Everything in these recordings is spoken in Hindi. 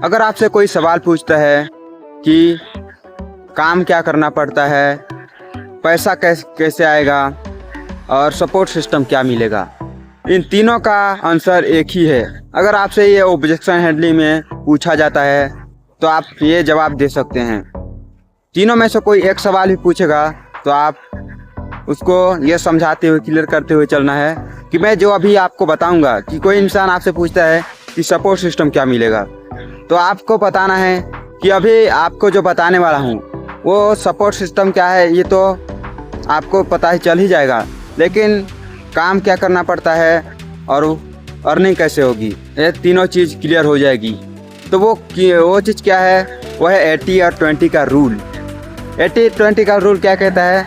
अगर आपसे कोई सवाल पूछता है कि काम क्या करना पड़ता है, पैसा कैसे आएगा और सपोर्ट सिस्टम क्या मिलेगा, इन तीनों का आंसर एक ही है। अगर आपसे ये ऑब्जेक्शन हैंडलिंग में पूछा जाता है तो आप ये जवाब दे सकते हैं। तीनों में से कोई एक सवाल भी पूछेगा तो आप उसको ये समझाते हुए, क्लियर करते हुए चलना है कि मैं जो अभी आपको बताऊंगा कि कोई इंसान आपसे पूछता है कि सपोर्ट सिस्टम क्या मिलेगा, तो आपको बताना है कि अभी आपको जो बताने वाला हूँ वो सपोर्ट सिस्टम क्या है ये तो आपको पता ही चल ही जाएगा, लेकिन काम क्या करना पड़ता है और अर्निंग कैसे होगी, ये तीनों चीज़ क्लियर हो जाएगी। तो वो चीज़ क्या है, वो है 80 और 20 का रूल। 80-20 का रूल क्या कहता है,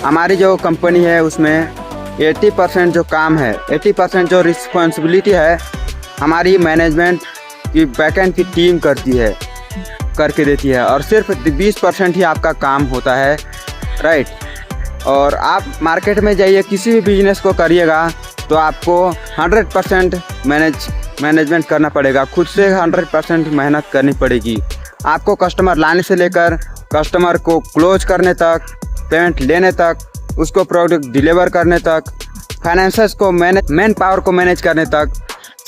हमारी जो कंपनी है उसमें 80% जो काम है, 80% जो रिस्पॉन्सिबिलिटी है हमारी मैनेजमेंट की बैकएंड की टीम करके देती है और सिर्फ 20% ही आपका काम होता है, राइट। और आप मार्केट में जाइए, किसी भी बिजनेस को करिएगा तो आपको 100% मैनेजमेंट करना पड़ेगा, खुद से 100% मेहनत करनी पड़ेगी। आपको कस्टमर लाने से लेकर कस्टमर को क्लोज करने तक, पेमेंट लेने तक, उसको प्रोडक्ट डिलीवर करने तक, फाइनेंसेस को मैन पावर को मैनेज करने तक,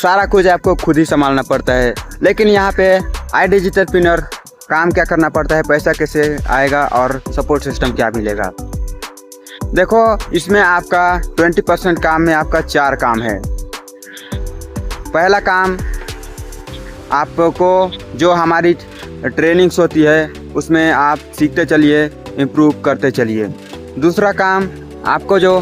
सारा कुछ आपको खुद ही संभालना पड़ता है। लेकिन यहाँ पे iDigitalPreneur काम क्या करना पड़ता है, पैसा कैसे आएगा और सपोर्ट सिस्टम क्या मिलेगा। देखो, इसमें आपका 20% काम में आपका 4 काम है। पहला काम, आपको जो हमारी ट्रेनिंग्स होती है उसमें आप सीखते चलिए, इम्प्रूव करते चलिए। दूसरा काम, आपको जो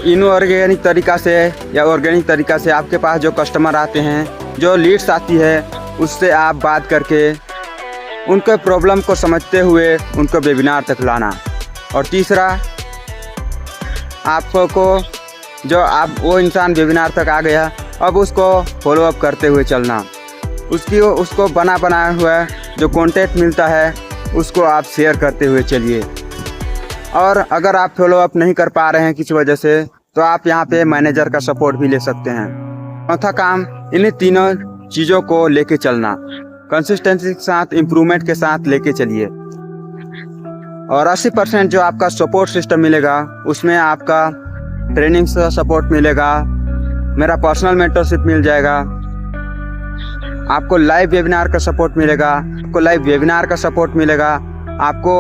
इनऑर्गेनिक तरीक़ा से या ऑर्गेनिक तरीक़ा से आपके पास जो कस्टमर आते हैं, जो लीड्स आती है, उससे आप बात करके उनके प्रॉब्लम को समझते हुए उनको वेबिनार तक लाना। और तीसरा, आपको वो इंसान वेबिनार तक आ गया, अब उसको फॉलोअप करते हुए चलना। उसको बनाया हुआ जो कंटेंट मिलता है उसको आप शेयर करते हुए चलिए। और अगर आप फॉलोअप नहीं कर पा रहे हैं किसी वजह से, तो आप यहाँ पे मैनेजर का सपोर्ट भी ले सकते हैं। चौथा काम, इन्हीं तीनों चीज़ों को लेके चलना, कंसिस्टेंसी के साथ, इम्प्रूवमेंट के साथ लेके चलिए। और 80% जो आपका सपोर्ट सिस्टम मिलेगा उसमें आपका ट्रेनिंग का सपोर्ट मिलेगा, मेरा पर्सनल मेंटरशिप मिल जाएगा, आपको लाइव वेबिनार का सपोर्ट मिलेगा, आपको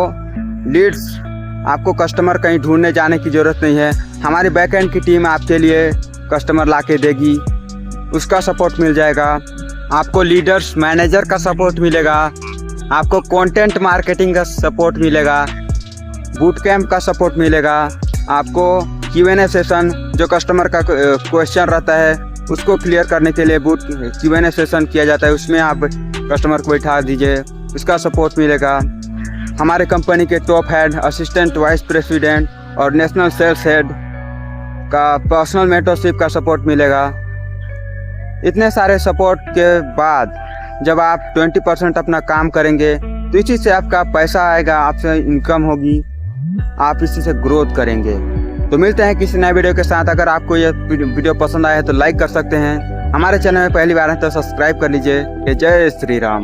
लीड्स, आपको कस्टमर कहीं ढूंढने जाने की ज़रूरत नहीं है, हमारी बैकएंड की टीम आपके लिए कस्टमर ला के देगी, उसका सपोर्ट मिल जाएगा। आपको लीडर्स मैनेजर का सपोर्ट मिलेगा, आपको कंटेंट मार्केटिंग का सपोर्ट मिलेगा, बूट कैंप का सपोर्ट मिलेगा, आपको Q&A सेशन, जो कस्टमर का क्वेश्चन रहता है उसको क्लियर करने के लिए Q&A सेशन किया जाता है, उसमें आप कस्टमर को बैठा दीजिए, उसका सपोर्ट मिलेगा। हमारे कंपनी के top head, assistant vice president और नेशनल सेल्स हेड का पर्सनल मेंटरशिप का सपोर्ट मिलेगा। इतने सारे सपोर्ट के बाद जब आप 20% अपना काम करेंगे तो इसी से आपका पैसा आएगा, आपसे इनकम होगी, आप इसी से ग्रोथ करेंगे। तो मिलते हैं किसी नए वीडियो के साथ। अगर आपको ये वीडियो पसंद आया है तो लाइक कर सकते हैं, हमारे चैनल में पहली बार है तो सब्सक्राइब कर लीजिए। जय श्री राम।